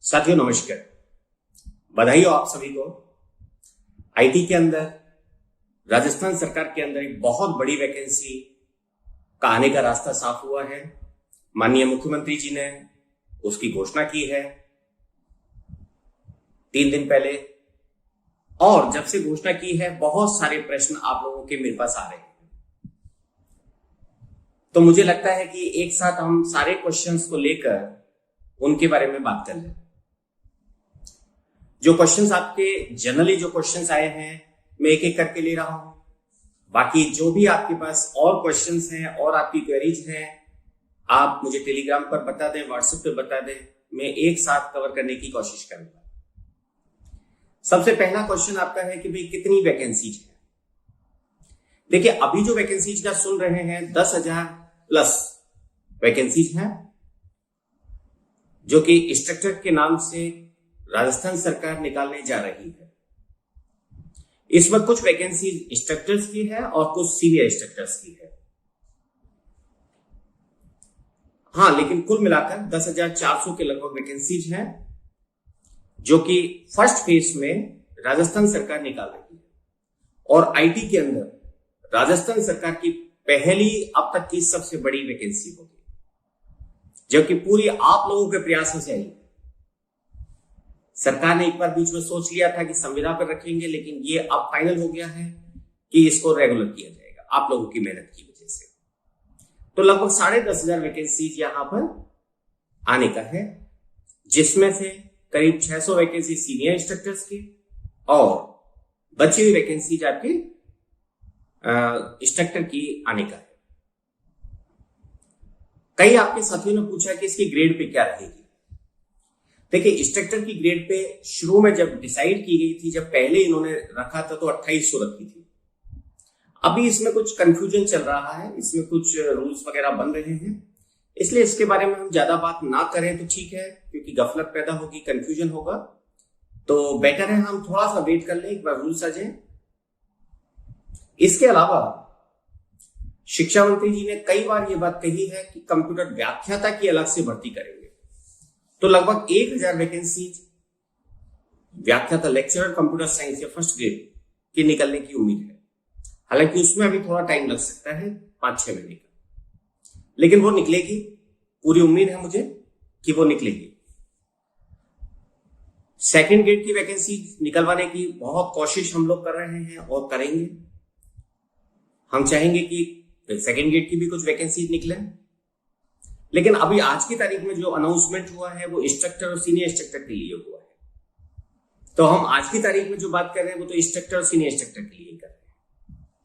साथियों नमस्कार। बधाई हो आप सभी को। आईटी के अंदर राजस्थान सरकार के अंदर एक बहुत बड़ी वैकेंसी का आने का रास्ता साफ हुआ है। माननीय मुख्यमंत्री जी ने उसकी घोषणा की है 3 दिन पहले, और जब से घोषणा की है बहुत सारे प्रश्न आप लोगों के मेरे पास आ रहे हैं। तो मुझे लगता है कि एक साथ हम सारे क्वेश्चंस को लेकर उनके बारे में बात कर लें। जो क्वेश्चंस आपके जनरली जो क्वेश्चंस आए हैं मैं एक एक करके ले रहा हूं। बाकी जो भी आपके पास और क्वेश्चंस हैं और आपकी क्वेरीज हैं आप मुझे टेलीग्राम पर बता दें, व्हाट्सएप पे बता दें, मैं एक साथ कवर करने की कोशिश करूंगा। सबसे पहला क्वेश्चन आपका है कि भाई कितनी वैकेंसीज है। देखिए अभी जो वैकेंसीज का सुन रहे हैं 10,000 प्लस वैकेंसीज हैं जो कि इंस्ट्रक्टर के नाम से राजस्थान सरकार निकालने जा रही है। इसमें कुछ वैकेंसी इंस्ट्रक्टर्स की है और कुछ सीनियर इंस्ट्रक्टर्स की है। हाँ, लेकिन कुल मिलाकर 10,400 के लगभग वैकेंसीज हैं जो कि फर्स्ट फेज में राजस्थान सरकार निकाल रही है। और आईटी के अंदर राजस्थान सरकार की पहली अब तक की सबसे बड़ी वैकेंसी होगी, जबकि पूरी आप लोगों के प्रयासों से आई। सरकार ने एक बार बीच में सोच लिया था कि संविदा पर रखेंगे, लेकिन ये अब फाइनल हो गया है कि इसको रेगुलर किया जाएगा आप लोगों की मेहनत की वजह से। तो लगभग 10,500 वैकेंसीज यहां पर आने का है, जिसमें से करीब 600 वैकेंसी सीनियर इंस्ट्रक्टर्स की और बची हुई वैकेंसीज आपके इंस्ट्रक्टर की आने का है। कई आपके साथियों ने पूछा कि इसकी ग्रेड पे क्या रहेगी। देखिए इंस्ट्रक्टर की ग्रेड पे शुरू में जब डिसाइड की गई थी, जब पहले इन्होंने रखा था तो 2800 रखी थी। अभी इसमें कुछ कंफ्यूजन चल रहा है, इसमें कुछ रूल्स वगैरह बन रहे हैं, इसलिए इसके बारे में हम ज्यादा बात ना करें तो ठीक है, क्योंकि गफलत पैदा होगी, कंफ्यूजन होगा। तो बेटर है हम थोड़ा सा वेट कर लें, एक बार रूल्स आ जाए। इसके अलावा शिक्षा मंत्री जी ने कई बार ये बात कही है कि कंप्यूटर व्याख्याता की अलग से भर्ती करेंगे। तो लगभग 1,000 वैकेंसी व्याख्याता लेक्चरर कंप्यूटर साइंस या फर्स्ट ग्रेड के निकलने की उम्मीद है। हालांकि उसमें अभी थोड़ा टाइम लग सकता है, 5-6 महीने का, लेकिन वो निकलेगी। पूरी उम्मीद है मुझे कि वो निकलेगी। सेकंड ग्रेड की वैकेंसी निकलवाने की बहुत कोशिश हम लोग कर रहे हैं और करेंगे। हम चाहेंगे कि सेकंड ग्रेड की भी कुछ वैकेंसी निकले, लेकिन अभी आज की तारीख में जो अनाउंसमेंट हुआ है वो इंस्ट्रक्टर और सीनियर इंस्ट्रक्टर के लिए हुआ है। तो हम आज की तारीख में जो बात कर रहे हैं वो तो इंस्ट्रक्टर और सीनियर इंस्ट्रक्टर के लिए कर रहे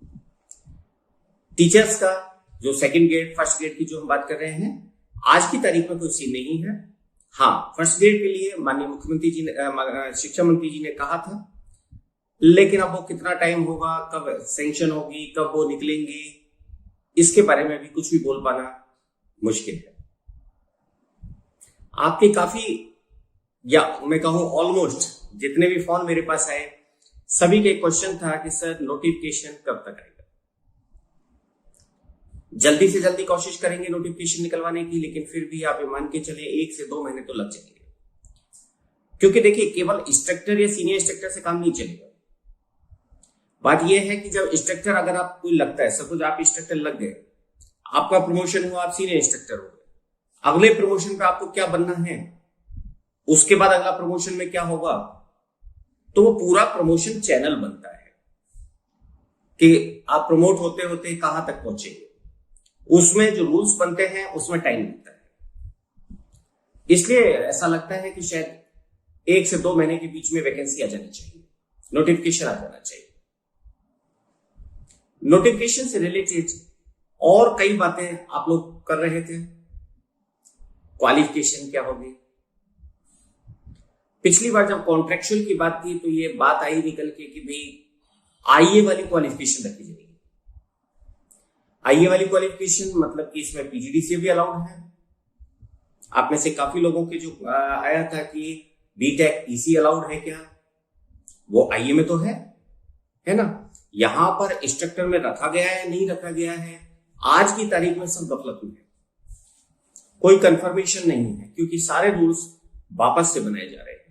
हैं। टीचर्स का जो सेकंड ग्रेड फर्स्ट ग्रेड की जो हम बात कर रहे हैं, आज की तारीख में कोई सीन नहीं है। हाँ, फर्स्ट ग्रेड के लिए माननीय मुख्यमंत्री जी ने, शिक्षा मंत्री जी ने कहा था, लेकिन अब वो कितना टाइम होगा, कब सैंक्शन होगी, कब वो निकलेंगे, इसके बारे में भी कुछ भी बोल पाना मुश्किल है। आपके काफी, या मैं कहूं ऑलमोस्ट जितने भी फोन मेरे पास आए, सभी के क्वेश्चन था कि सर नोटिफिकेशन कब तक आएगा। जल्दी से जल्दी कोशिश करेंगे नोटिफिकेशन निकलवाने की, लेकिन फिर भी आप मान के चले 1 से 2 महीने तो लग जाएंगे। क्योंकि देखिए केवल इंस्ट्रक्टर या सीनियर इंस्ट्रक्टर से काम नहीं चलेगा। बात यह है कि जब इंस्ट्रक्टर, अगर आपको लगता है, सपोज आप इंस्ट्रक्टर लग गए, आपका प्रमोशन हुआ, आप सीनियर इंस्ट्रक्टर हो गए, अगले प्रमोशन पे आपको क्या बनना है, उसके बाद अगला प्रमोशन में क्या होगा, तो वो पूरा प्रमोशन चैनल बनता है कि आप प्रमोट होते होते कहां तक पहुंचेंगे। उसमें जो रूल्स बनते हैं उसमें टाइम लगता है। इसलिए ऐसा लगता है कि शायद 1 से 2 महीने के बीच में वैकेंसी आ जानी चाहिए, नोटिफिकेशन आ जाना चाहिए। नोटिफिकेशन से रिलेटेड और कई बातें आप लोग कर रहे थे। क्वालिफिकेशन क्या होगी। पिछली बार जब कॉन्ट्रेक्चुअल की बात थी तो ये बात आई निकल के कि भाई आईए वाली क्वालिफिकेशन रखी जाएगी। आईए वाली क्वालिफिकेशन मतलब कि इसमें पीजीडीसीए भी अलाउड है। आप में से काफी लोगों के जो आया था कि बीटेक ईसी अलाउड है क्या, वो आईए में तो है ना। यहां पर इंस्ट्रक्टर में रखा गया है नहीं रखा गया है, आज की तारीख में सब गफलत में है, कोई कंफर्मेशन नहीं है, क्योंकि सारे रूल्स वापस से बनाए जा रहे हैं।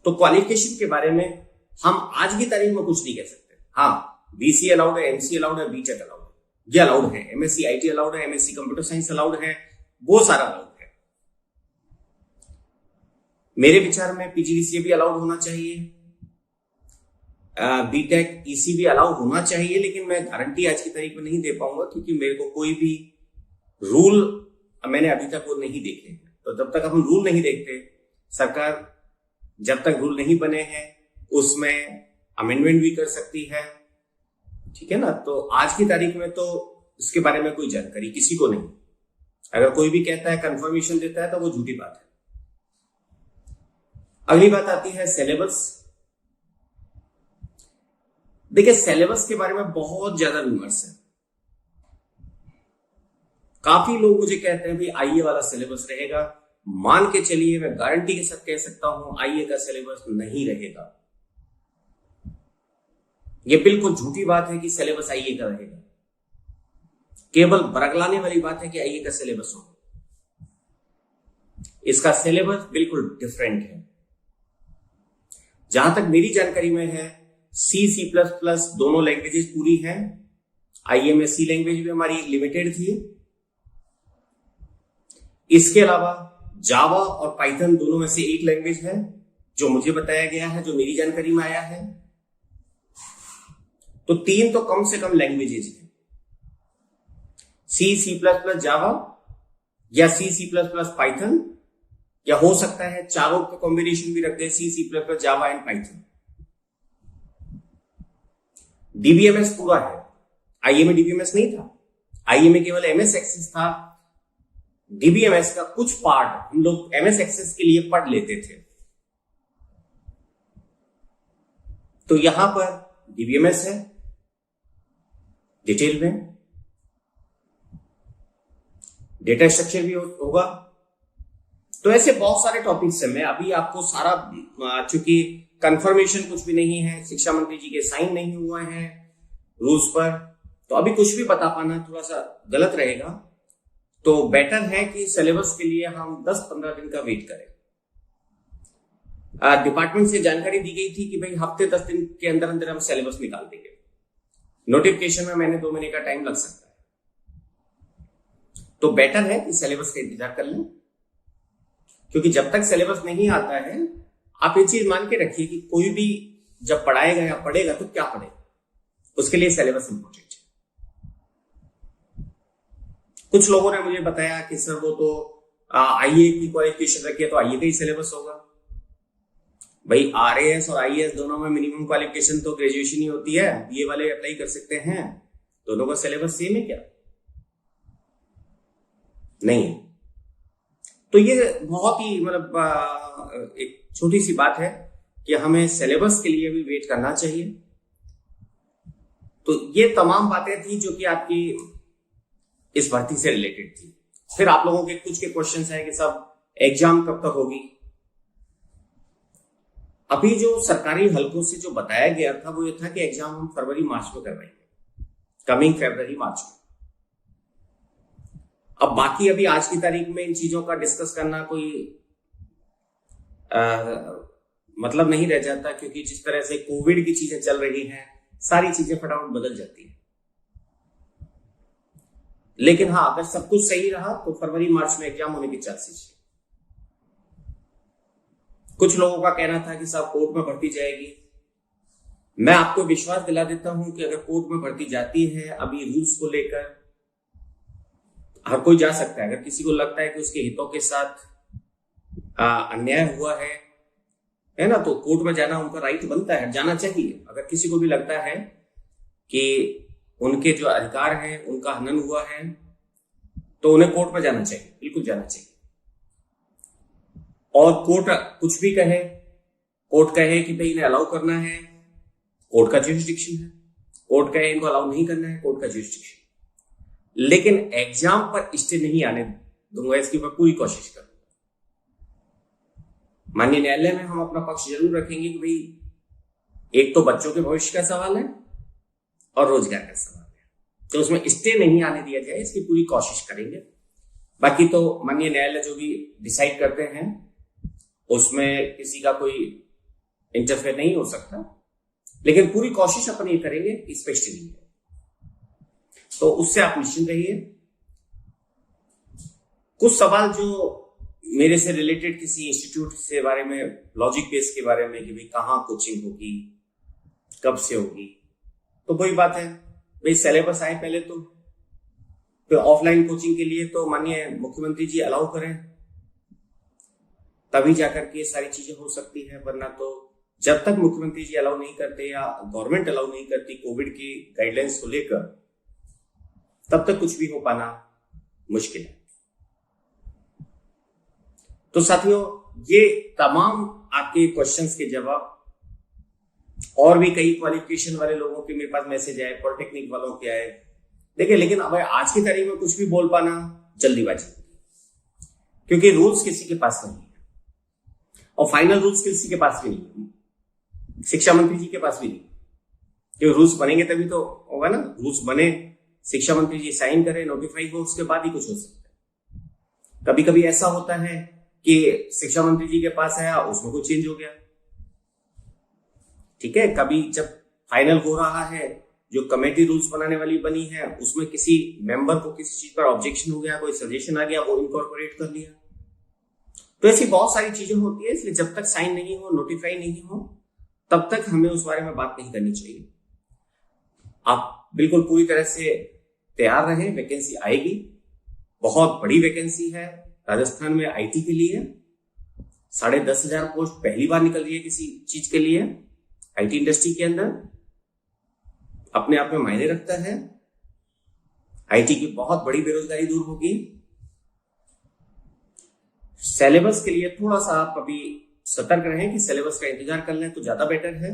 तो क्वालिफिकेशन के बारे में हम आज की तारीख में कुछ नहीं कह सकते। हाँ, बीसी अलाउड है, एमसी अलाउड है, बीटेक अलाउड है, ये अलाउड है, एमएससी आईटी अलाउड है, एमएससी कंप्यूटर साइंस अलाउड है, वो सारा अलाउड है। मेरे विचार में पीजीडीसीए भी अलाउड होना चाहिए, बीटेक ईसी भी अलाउड होना चाहिए, लेकिन मैं गारंटी आज की तारीख में नहीं दे पाऊंगा क्योंकि मेरे को कोई भी रूल मैंने अभी तक वो नहीं देखे। तो जब तक हम रूल नहीं देखते, सरकार जब तक रूल नहीं बने हैं उसमें अमेंडमेंट भी कर सकती है, ठीक है ना। तो आज की तारीख में तो इसके बारे में कोई जानकारी किसी को नहीं। अगर कोई भी कहता है, कंफर्मेशन देता है, तो वो झूठी बात है। अगली बात आती है सिलेबस। देखिए, सिलेबस के बारे में बहुत ज्यादा रूमर्स है। काफी लोग मुझे कहते हैं भाई आईए वाला सिलेबस रहेगा। मान के चलिए, मैं गारंटी के साथ कह सकता हूं आईए का सिलेबस नहीं रहेगा। यह बिल्कुल झूठी बात है कि सिलेबस आईए का रहेगा। केवल बरगलाने वाली बात है कि आईए का सिलेबस हो। इसका सिलेबस बिल्कुल डिफरेंट है। जहां तक मेरी जानकारी में है, सी प्लस प्लस दोनों लैंग्वेजेस पूरी हैं। आईए में सी लैंग्वेज भी हमारी लिमिटेड थी। इसके अलावा जावा और पाइथन दोनों में से एक लैंग्वेज है, जो मुझे बताया गया है, जो मेरी जानकारी में आया है। तो 3 तो कम से कम लैंग्वेजेस हैं, सी प्लस प्लस जावा या सी प्लस प्लस पाइथन, या हो सकता है चारों का कॉम्बिनेशन भी रख दे, C plus plus Java and Python. DBMS पूरा है। आईए में डीबीएमएस नहीं था, आईए में केवल एमएस एक्सेस था। डीबीएमएस का कुछ पार्ट हम लोग एमएस एक्सेस के लिए पढ़ लेते थे। तो यहां पर डीबीएमएस है डिटेल में, डेटा स्ट्रक्चर भी होगा। तो ऐसे बहुत सारे टॉपिक्स हैं। मैं अभी आपको सारा, चूंकि कंफर्मेशन कुछ भी नहीं है, शिक्षा मंत्री जी के साइन नहीं हुए हैं रूल्स पर, तो अभी कुछ भी बता पाना थोड़ा सा गलत रहेगा। तो बेटर है कि सिलेबस के लिए हम 10-15 दिन का वेट करें। डिपार्टमेंट से जानकारी दी गई थी कि भाई हफ्ते 10 दिन के अंदर अंदर हम सिलेबस निकाल देंगे। नोटिफिकेशन में मैंने 2 महीने का टाइम लग सकता है। तो बेटर है कि सिलेबस का इंतजार कर लें, क्योंकि जब तक सिलेबस नहीं आता है, आप ये चीज मान के रखिए कि कोई भी जब पढ़ाएगा या पढ़ेगा तो क्या पढ़ेगा, उसके लिए सिलेबस इंपॉर्टेंट है। कुछ लोगों ने मुझे बताया कि सर वो तो आईए की क्वालिफिकेशन रखी है तो आईए का ही सिलेबस होगा। भाई आरएएस और आईएएस दोनों में मिनिमम क्वालिफिकेशन तो ग्रेजुएशन ही होती है। बीए वाले अप्लाई कर सकते हैं, दोनों का सिलेबस सेम है क्या? नहीं है। तो ये बहुत ही मतलब एक छोटी सी बात है कि हमें सिलेबस के लिए भी वेट करना चाहिए। तो ये तमाम बातें थी जो कि आपकी इस भर्ती से रिलेटेड थी। फिर आप लोगों के कुछ के क्वेश्चंस हैं कि सब एग्जाम कब तक होगी। अभी जो सरकारी हलकों से जो बताया गया था वो ये था कि एग्जाम हम फरवरी मार्च में करवाएंगे, कमिंग फरवरी मार्च में। अब बाकी अभी आज की तारीख में इन चीजों का डिस्कस करना कोई मतलब नहीं रह जाता, क्योंकि जिस तरह से कोविड की चीजें चल रही हैं, सारी चीजें फटाफट बदल जाती हैं। लेकिन हाँ, अगर सब कुछ सही रहा तो फरवरी मार्च में एग्जाम होने की चांसेस है। कुछ लोगों का कहना था कि साहब कोर्ट में भर्ती जाएगी। मैं आपको विश्वास दिला देता हूं कि अगर कोर्ट में भर्ती जाती है, अभी रूल्स को लेकर हर कोई जा सकता है। अगर किसी को लगता है कि उसके हितों के साथ अन्याय हुआ है ना, तो कोर्ट में जाना उनका राइट बनता है, जाना चाहिए। अगर किसी को भी लगता है कि उनके जो अधिकार हैं उनका हनन हुआ है, तो उन्हें कोर्ट में जाना चाहिए, बिल्कुल जाना चाहिए। और कोर्ट कुछ भी कहे, कोर्ट कहे कि भाई इन्हें अलाउ करना है, कोर्ट का ज्यूरिसडिक्शन है। कोर्ट कहे इनको अलाउ नहीं करना है, कोर्ट का ज्यूरिसडिक्शन। लेकिन एग्जाम पर स्टे नहीं आने दूंगा, इसकी मैं पूरी कोशिश करूंगा। माननीय न्यायालय में हम अपना पक्ष जरूर रखेंगे कि भाई एक तो बच्चों के भविष्य का सवाल है और रोजगार का सवाल है, तो उसमें स्टे नहीं आने दिया जाए, इसकी पूरी कोशिश करेंगे। बाकी तो माननीय न्यायालय जो भी डिसाइड करते हैं उसमें किसी का कोई इंटरफेयर नहीं हो सकता, लेकिन पूरी कोशिश अपन ये करेंगे कि स्पष्ट नहीं है, तो उससे आप निश्चिंत रहिए। कुछ सवाल जो मेरे से रिलेटेड किसी इंस्टीट्यूट से बारे में, लॉजिक बेस के बारे में, कि भाई कहाँ कोचिंग होगी, कब से होगी, तो वही बात है भाई सिलेबस आए पहले तो ऑफलाइन कोचिंग के लिए तो माननीय मुख्यमंत्री जी अलाउ करें, तभी जाकर के ये सारी चीजें हो सकती है, वरना तो जब तक मुख्यमंत्री जी अलाउ नहीं करते या गवर्नमेंट अलाउ नहीं करती कोविड की गाइडलाइंस को लेकर, तब तक कुछ भी हो पाना मुश्किल है। तो साथियों, ये तमाम आपके क्वेश्चंस के जवाब, और भी कई क्वालिफिकेशन वाले लोगों के मेरे पास मैसेज आए, पॉलिटेक्निक वालों के आए, देखिए, लेकिन अब आज की तारीख में कुछ भी बोल पाना जल्दीबाजी, क्योंकि रूल्स किसी के पास नहीं है और फाइनल रूल्स किसी के पास भी नहीं है, शिक्षा मंत्री जी के पास भी नहीं, क्योंकि रूल्स बनेंगे तभी तो होगा ना। रूल्स बने, शिक्षा मंत्री जी साइन करें, नोटिफाई हो, उसके बाद ही कुछ हो सकता है। कभी कभी ऐसा होता है कि शिक्षा मंत्री जी के पास आया, उसमें कुछ चेंज हो गया, ठीक है। कभी जब फाइनल हो रहा है, जो कमेटी रूल्स बनाने वाली बनी है, उसमें किसी मेंबर को किसी चीज पर ऑब्जेक्शन हो गया, कोई सजेशन आ गया, वो इनकॉर्पोरेट कर लिया, तो ऐसी बहुत सारी चीजें होती है। इसलिए जब तक साइन नहीं हो, नोटिफाई नहीं हो, तब तक हमें उस बारे में बात नहीं करनी चाहिए। आप बिल्कुल पूरी तरह से तैयार रहें, वैकेंसी आएगी, बहुत बड़ी वैकेंसी है राजस्थान में आईटी के लिए। 10,500 पोस्ट पहली बार निकल रही है किसी चीज के लिए, आईटी इंडस्ट्री के अंदर, अपने आप में मायने रखता है। आईटी की बहुत बड़ी बेरोजगारी दूर होगी। सिलेबस के लिए थोड़ा सा आप अभी सतर्क रहें कि सिलेबस का इंतजार कर लें तो ज्यादा बेटर है।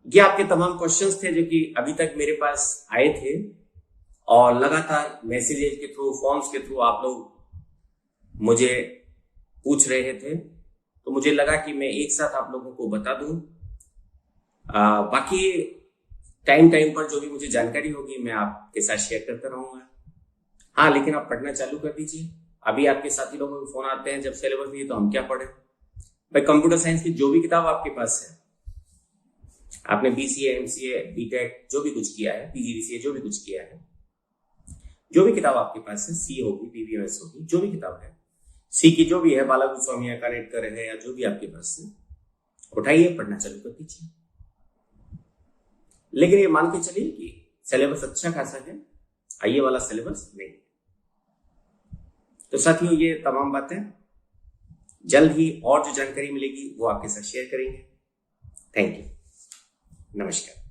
ये आपके तमाम क्वेश्चंस थे जो कि अभी तक मेरे पास आए थे, और लगातार मैसेजेस के थ्रू, फॉर्म्स के थ्रू आप लोग मुझे पूछ रहे थे, तो मुझे लगा कि मैं एक साथ आप लोगों को बता दूं। बाकी टाइम पर जो भी मुझे जानकारी होगी मैं आपके साथ शेयर करता रहूंगा। हाँ, लेकिन आप पढ़ना चालू कर दीजिए। अभी आपके साथी लोगों के फोन आते हैं जब सिलेबस नहीं है तो हम क्या पढ़े भाई। कंप्यूटर साइंस की जो भी किताब आपके पास है, आपने बीसीए, एमसीए, बीटेक जो भी कुछ किया है, पीजीडीसीए जो भी कुछ किया है, जो भी किताब आपके पास है, सी होगी, पीवीएमएस होगी, जो भी किताब है, सी की जो भी है, बाला गोस्वामी कानेटकर है, या जो भी आपके पास है, उठाइए, पढ़ना चालू कर दीजिए। लेकिन ये मान के चलिए कि सिलेबस अच्छा खासा है, आइए वाला सिलेबस नहीं। तो साथियों, ये तमाम बातें जल्द ही और जो जानकारी मिलेगी वो आपके साथ शेयर करेंगे। थैंक यू, नमस्कार।